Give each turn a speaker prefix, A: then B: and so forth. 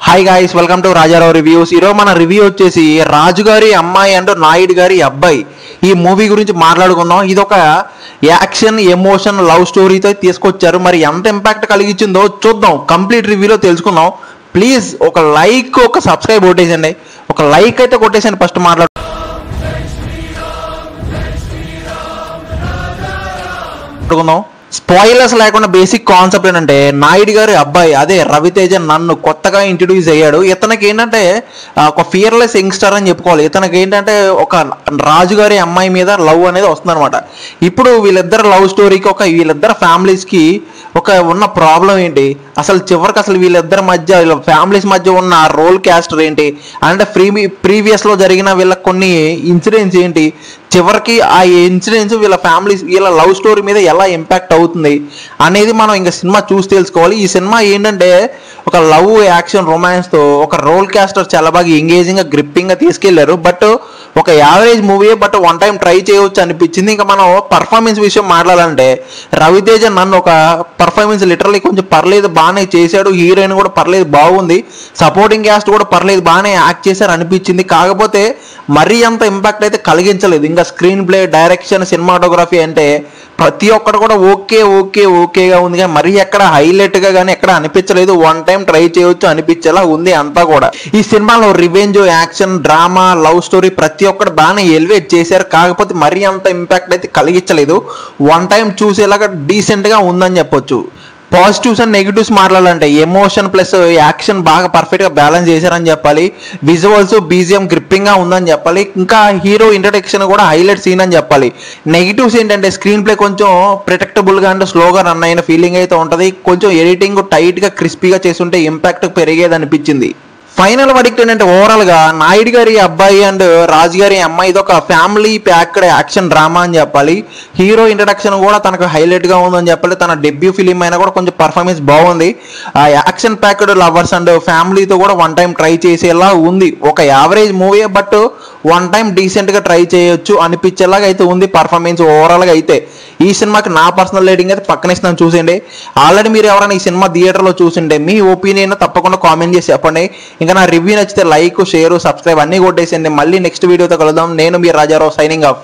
A: Hi guys, welcome to Rajarao reviews. ఈరోజు మన review వచ్చేసి రాజుగారి అమ్మాయి అండ్ నాయుడు గారి అబ్బాయి ఈ మూవీ గురించి మాట్లాడుకుందాం. ఇది ఒక యాక్షన్, ఎమోషన్, లవ్ స్టోరీతో తీసుకొచ్చారు. మరి ఎంత ఇంపాక్ట్ కలిగించిందో చూద్దాం, కంప్లీట్ రివ్యూలో తెలుసుకుందాం. ప్లీజ్ ఒక లైక్, ఒక సబ్స్క్రైబ్ కొట్టేసండి. ఒక లైక్ అయితే కొట్టేసండి. ఫస్ట్ మాట్లాడుకుందాం. స్పాయిలర్స్ లేకుండా బేసిక్ కాన్సెప్ట్ ఏంటంటే, నాయుడు గారి అబ్బాయి అదే రవితేజ నన్ను కొత్తగా ఇంట్రడ్యూస్ అయ్యాడు. ఇతనికి ఏంటంటే ఒక ఫియర్లెస్ యంగ్స్టర్ అని చెప్పుకోవాలి. ఇతనికి ఏంటంటే ఒక రాజుగారి అమ్మాయి మీద లవ్ అనేది వస్తుంది అనమాట. ఇప్పుడు వీళ్ళిద్దరు లవ్ స్టోరీకి వీళ్ళిద్దరు ఫ్యామిలీస్కి ఉన్న ప్రాబ్లం ఏంటి, అసలు చివరికి అసలు వీళ్ళిద్దరి మధ్య ఫ్యామిలీస్ మధ్య ఉన్న రోల్ క్యాస్టర్ ఏంటి, అంటే ప్రీవియస్లో జరిగిన వీళ్ళ కొన్ని ఇన్సిడెంట్స్ ఏంటి, చివరికి ఆ ఇన్సిడెంట్స్ వీళ్ళ ఫ్యామిలీస్ వీళ్ళ లవ్ స్టోరీ మీద ఎలా ఇంపాక్ట్ అవుతుంది అనేది మనం ఇంకా సినిమా చూసి తెలుసుకోవాలి. ఈ సినిమా ఏంటంటే ఒక లవ్, యాక్షన్, రొమాన్స్తో ఒక రోల్ క్యాస్టర్ చాలా బాగా ఎంగేజింగ్గా, గ్రిప్పింగ్గా తీసుకెళ్లారు. బట్ ఒక average movie, but one time try చేయవచ్చు అనిపించింది. ఇంకా మనం పర్ఫార్మెన్స్ విషయం మాట్లాడాలంటే, రవితేజ నన్ను ఒక పర్ఫార్మెన్స్ లిటరలీ కొంచెం పర్లేదు, బాగానే చేశాడు. హీరోయిన్ కూడా పర్లేదు, బాగుంది. సపోర్టింగ్ క్యాస్ట్ కూడా పర్లేదు, బాగానే యాక్ట్ చేశారు అనిపించింది. కాకపోతే మరీ అంత ఇంపాక్ట్ అయితే కలిగించలేదు. ఇంకా స్క్రీన్ ప్లే, డైరెక్షన్, సినిమాటోగ్రఫీ అంటే ప్రతి ఒక్కటి కూడా ఓకేగా ఉంది. కానీ మరీ ఎక్కడ హైలైట్గా కానీ ఎక్కడ అనిపించలేదు. వన్ టైం ట్రై చేయవచ్చు అనిపించేలా ఉంది అంతా కూడా. ఈ సినిమాలో revenge, action, drama, love story ప్రతి ఒక్కటి బాగానే ఎలివేట్ చేశారు. కాకపోతే మరీ అంత ఇంపాక్ట్ అయితే కలిగించలేదు. వన్ టైం చూసేలాగా డీసెంట్గా ఉందని చెప్పొచ్చు. పాజిటివ్స్ అండ్ నెగిటివ్స్ మాట్లాడాలంటే, ఎమోషన్ ప్లస్ యాక్షన్ బాగా పర్ఫెక్ట్గా బ్యాలెన్స్ చేశారని చెప్పాలి. విజువల్స్, బీజిఎం గ్రిప్పింగ్గా ఉందని చెప్పాలి. ఇంకా హీరో ఇంట్రడక్షన్ కూడా హైలైట్ సీన్ అని చెప్పాలి. నెగిటివ్స్ ఏంటంటే, స్క్రీన్ ప్లే కొంచెం ప్రిడిక్టబుల్గా అండ్ స్లోగా రన్ అయిన ఫీలింగ్ అయితే ఉంటుంది. కొంచెం ఎడిటింగ్ టైట్గా, క్రిస్పీగా చేస్తుంటే ఇంపాక్ట్ పెరిగేది అనిపించింది. ఫైనల్ వర్డిక్ట్ ఏంటంటే, ఓవరాల్గా నాయుడు గారి అబ్బాయి అండ్ రాజు గారి అమ్మాయి ఇది ఒక ఫ్యామిలీ ప్యాక్డ్ యాక్షన్ డ్రామా అని చెప్పాలి. హీరో ఇంట్రడక్షన్ కూడా తనకు హైలైట్గా ఉందని చెప్పాలి. తన డెబ్యూ ఫిలిం అయినా కూడా కొంచెం పర్ఫార్మెన్స్ బాగుంది. ఆ యాక్షన్ ప్యాక్డ్ లవర్స్ అండ్ ఫ్యామిలీతో కూడా వన్ టైం ట్రై చేసేలా ఉంది. ఒక average movie, but one time డీసెంట్గా ట్రై చేయొచ్చు అనిపించేలాగా అయితే ఉంది పర్ఫార్మెన్స్ ఓవరాల్గా అయితే. ఈ సినిమాకి నా పర్సనల్ రేటింగ్ అయితే పక్కన ఇస్తాను, చూసిండే. ఆల్రెడీ మీరు ఎవరైనా ఈ సినిమా థియేటర్లో చూసిండే మీ ఒపీనియన్ తప్పకుండా కామెంట్ చేసి చెప్పండి. ఇంకా నా రివ్యూ నచ్చితే లైక్, షేర్, సబ్స్క్రైబ్ అన్నీ కొట్టేసేయండి. మళ్ళీ నెక్స్ట్ వీడియోతో కలుద్దాం. నేను మీ రాజారావు, సైనింగ్ ఆఫ్.